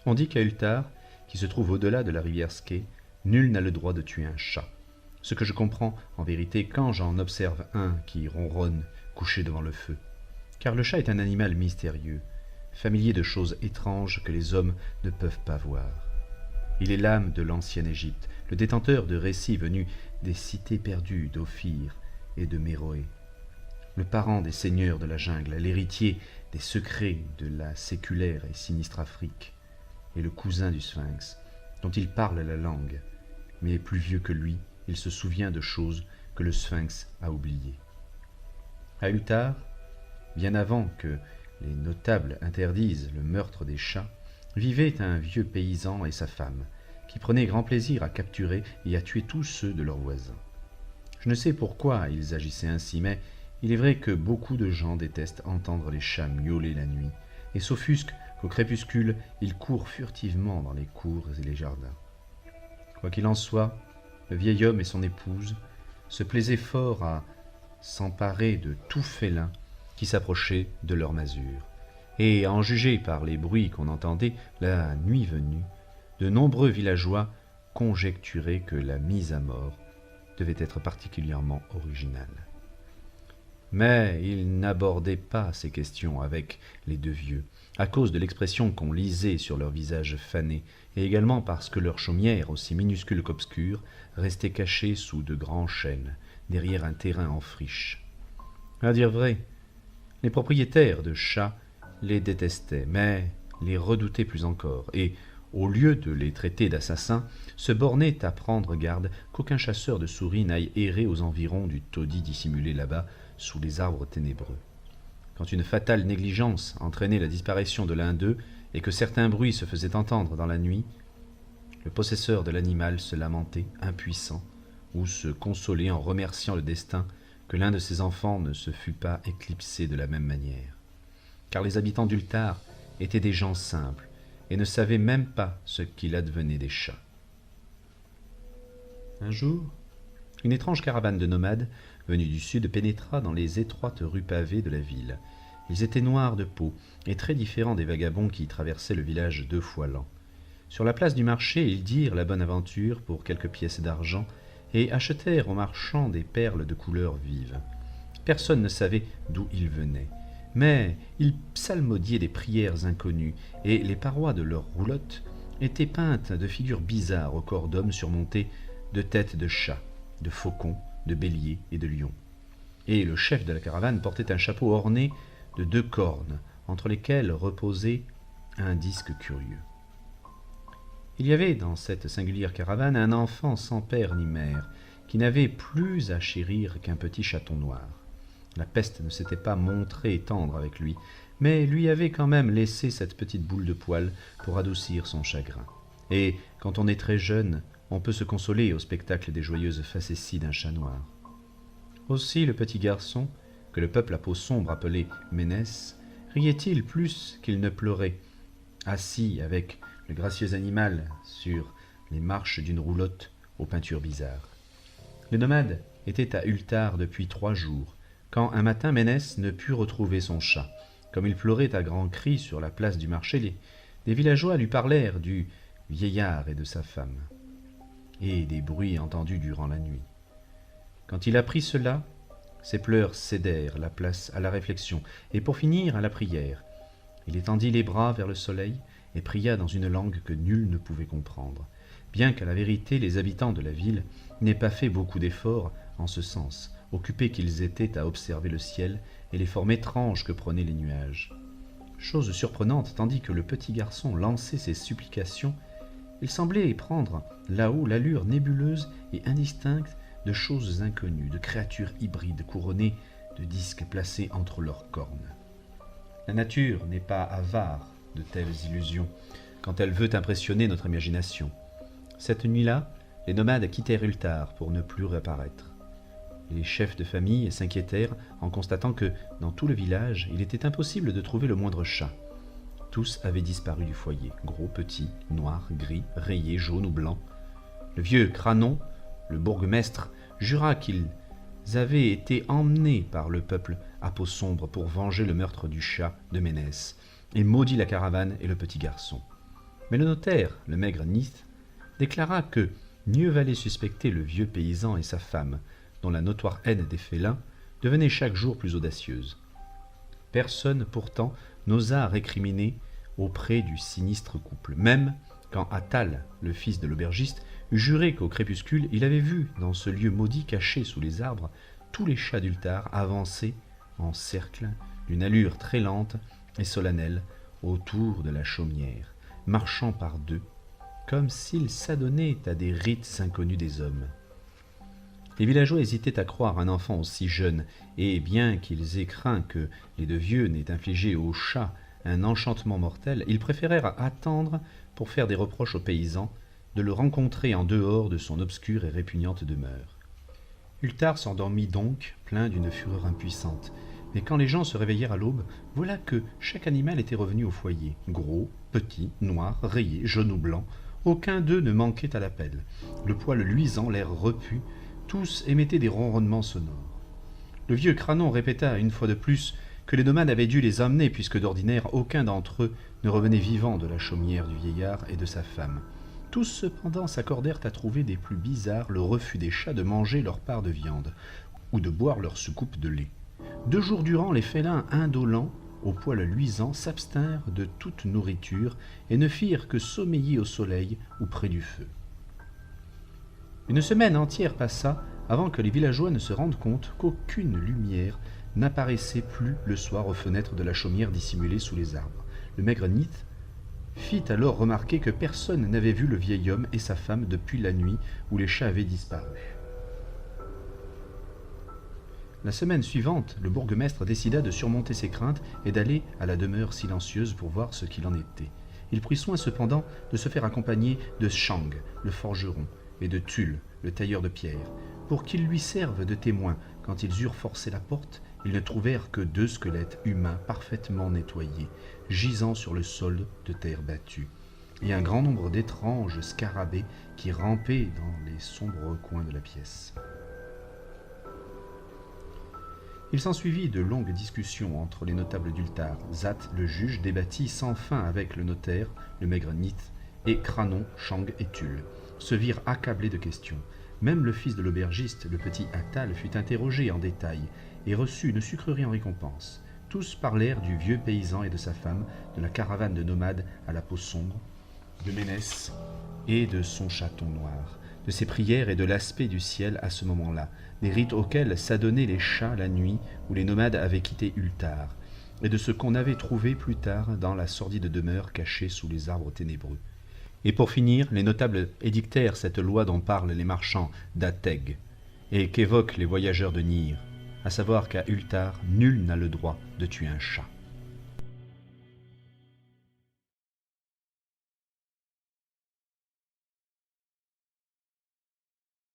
On dit qu'à Ultar, qui se trouve au-delà de la rivière Ske, nul n'a le droit de tuer un chat. Ce que je comprends en vérité quand j'en observe un qui ronronne couché devant le feu. Car le chat est un animal mystérieux, familier de choses étranges que les hommes ne peuvent pas voir. Il est l'âme de l'ancienne Égypte, le détenteur de récits venus des cités perdues d'Ophir et de Méroé, le parent des seigneurs de la jungle, l'héritier des secrets de la séculaire et sinistre Afrique, et le cousin du Sphinx, dont il parle la langue, mais plus vieux que lui, il se souvient de choses que le Sphinx a oubliées. À Ultar, bien avant que les notables interdisent le meurtre des chats, vivait un vieux paysan et sa femme, qui prenaient grand plaisir à capturer et à tuer tous ceux de leurs voisins. Je ne sais pourquoi ils agissaient ainsi, mais il est vrai que beaucoup de gens détestent entendre les chats miauler la nuit, et s'offusquent qu'au crépuscule, ils courent furtivement dans les cours et les jardins. Quoi qu'il en soit, le vieil homme et son épouse se plaisaient fort à s'emparer de tout félin qui s'approchait de leur masure, et à en juger par les bruits qu'on entendait la nuit venue, de nombreux villageois conjecturaient que la mise à mort devait être particulièrement originale. Mais ils n'abordaient pas ces questions avec les deux vieux, à cause de l'expression qu'on lisait sur leurs visages fanés, et également parce que leur chaumière, aussi minuscule qu'obscure, restait cachée sous de grands chênes, derrière un terrain en friche. À dire vrai, les propriétaires de chats les détestaient, mais les redoutaient plus encore, et, au lieu de les traiter d'assassins, se bornaient à prendre garde qu'aucun chasseur de souris n'aille errer aux environs du taudis dissimulé là-bas sous les arbres ténébreux. Quand une fatale négligence entraînait la disparition de l'un d'eux et que certains bruits se faisaient entendre dans la nuit, le possesseur de l'animal se lamentait, impuissant, ou se consolait en remerciant le destin que l'un de ses enfants ne se fût pas éclipsé de la même manière. Car les habitants d'Ultar étaient des gens simples et ne savaient même pas ce qu'il advenait des chats. Un jour, une étrange caravane de nomades venus du sud pénétra dans les étroites rues pavées de la ville. Ils étaient noirs de peau et très différents des vagabonds qui traversaient le village 2 fois l'an. Sur la place du marché, ils dirent la bonne aventure pour quelques pièces d'argent et achetèrent aux marchands des perles de couleurs vives. Personne ne savait d'où ils venaient, mais ils psalmodiaient des prières inconnues et les parois de leurs roulottes étaient peintes de figures bizarres au corps d'hommes surmontées de têtes de chats, de faucons, de béliers et de lions. Et le chef de la caravane portait un chapeau orné de 2 cornes, entre lesquelles reposait un disque curieux. Il y avait dans cette singulière caravane un enfant sans père ni mère, qui n'avait plus à chérir qu'un petit chaton noir. La peste ne s'était pas montrée tendre avec lui, mais lui avait quand même laissé cette petite boule de poil pour adoucir son chagrin. Et quand on est très jeune, on peut se consoler au spectacle des joyeuses facéties d'un chat noir. Aussi le petit garçon, que le peuple à peau sombre appelait Ménès, riait-il plus qu'il ne pleurait, assis avec le gracieux animal sur les marches d'une roulotte aux peintures bizarres. Le nomade était à Ultar depuis 3 jours, quand un matin Ménès ne put retrouver son chat. Comme il pleurait à grands cris sur la place du marché, des villageois lui parlèrent du vieillard et de sa femme, et des bruits entendus durant la nuit. Quand il apprit cela, ses pleurs cédèrent la place à la réflexion, et pour finir à la prière. Il étendit les bras vers le soleil et pria dans une langue que nul ne pouvait comprendre, bien qu'à la vérité les habitants de la ville n'aient pas fait beaucoup d'efforts en ce sens, occupés qu'ils étaient à observer le ciel et les formes étranges que prenaient les nuages. Chose surprenante, tandis que le petit garçon lançait ses supplications, il semblait prendre là-haut l'allure nébuleuse et indistincte de choses inconnues, de créatures hybrides couronnées de disques placés entre leurs cornes. La nature n'est pas avare de telles illusions quand elle veut impressionner notre imagination. Cette nuit-là, les nomades quittèrent Ultar pour ne plus réapparaître. Les chefs de famille s'inquiétèrent en constatant que, dans tout le village, il était impossible de trouver le moindre chat. Tous avaient disparu du foyer, gros, petits, noirs, gris, rayés, jaunes ou blancs. Le vieux Cranon, le bourgmestre, jura qu'ils avaient été emmenés par le peuple à peau sombre pour venger le meurtre du chat de Ménès, et maudit la caravane et le petit garçon. Mais le notaire, le maigre Nith, déclara que mieux valait suspecter le vieux paysan et sa femme, dont la notoire haine des félins devenait chaque jour plus audacieuse. Personne, pourtant, n'osa récriminer auprès du sinistre couple, même quand Attal, le fils de l'aubergiste, eut juré qu'au crépuscule, il avait vu, dans ce lieu maudit caché sous les arbres, tous les chats d'Ultar avancer en cercle, d'une allure très lente et solennelle, autour de la chaumière, marchant par deux, comme s'ils s'adonnaient à des rites inconnus des hommes. Les villageois hésitaient à croire un enfant aussi jeune, et bien qu'ils aient craint que les deux vieux n'aient infligé au chat un enchantement mortel, ils préférèrent attendre pour faire des reproches au paysan, de le rencontrer en dehors de son obscure et répugnante demeure. Ultar s'endormit donc, plein d'une fureur impuissante. Mais quand les gens se réveillèrent à l'aube, voilà que chaque animal était revenu au foyer. Gros, petit, noir, rayé, jaune ou blanc, aucun d'eux ne manquait à l'appel. Le poil luisant, l'air repu, tous émettaient des ronronnements sonores. Le vieux Cranon répéta une fois de plus que les nomades avaient dû les emmener, puisque d'ordinaire aucun d'entre eux ne revenait vivant de la chaumière du vieillard et de sa femme. Tous cependant s'accordèrent à trouver des plus bizarres le refus des chats de manger leur part de viande, ou de boire leur soucoupe de lait. 2 jours durant, les félins indolents, au poil luisant, s'abstinrent de toute nourriture et ne firent que sommeiller au soleil ou près du feu. Une semaine entière passa avant que les villageois ne se rendent compte qu'aucune lumière n'apparaissait plus le soir aux fenêtres de la chaumière dissimulée sous les arbres. Le maigre Nith fit alors remarquer que personne n'avait vu le vieil homme et sa femme depuis la nuit où les chats avaient disparu. La semaine suivante, le bourgmestre décida de surmonter ses craintes et d'aller à la demeure silencieuse pour voir ce qu'il en était. Il prit soin cependant de se faire accompagner de Shang, le forgeron, et de Tulle, le tailleur de pierre, pour qu'ils lui servent de témoins. Quand ils eurent forcé la porte, ils ne trouvèrent que 2 squelettes humains parfaitement nettoyés, gisant sur le sol de terre battue, et un grand nombre d'étranges scarabées qui rampaient dans les sombres recoins de la pièce. Il s'ensuivit de longues discussions entre les notables d'Ultar. Zat, le juge, débattit sans fin avec le notaire, le maigre Nith, et Cranon, Shang et Tulle se virent accablés de questions. Même le fils de l'aubergiste, le petit Attal, fut interrogé en détail et reçut une sucrerie en récompense. Tous parlèrent du vieux paysan et de sa femme, de la caravane de nomades à la peau sombre, de Ménès et de son chaton noir, de ses prières et de l'aspect du ciel à ce moment-là, des rites auxquels s'adonnaient les chats la nuit où les nomades avaient quitté Ultar, et de ce qu'on avait trouvé plus tard dans la sordide demeure cachée sous les arbres ténébreux. Et pour finir, les notables édictèrent cette loi dont parlent les marchands d'Ateg, et qu'évoquent les voyageurs de Nir, à savoir qu'à Ultar, nul n'a le droit de tuer un chat.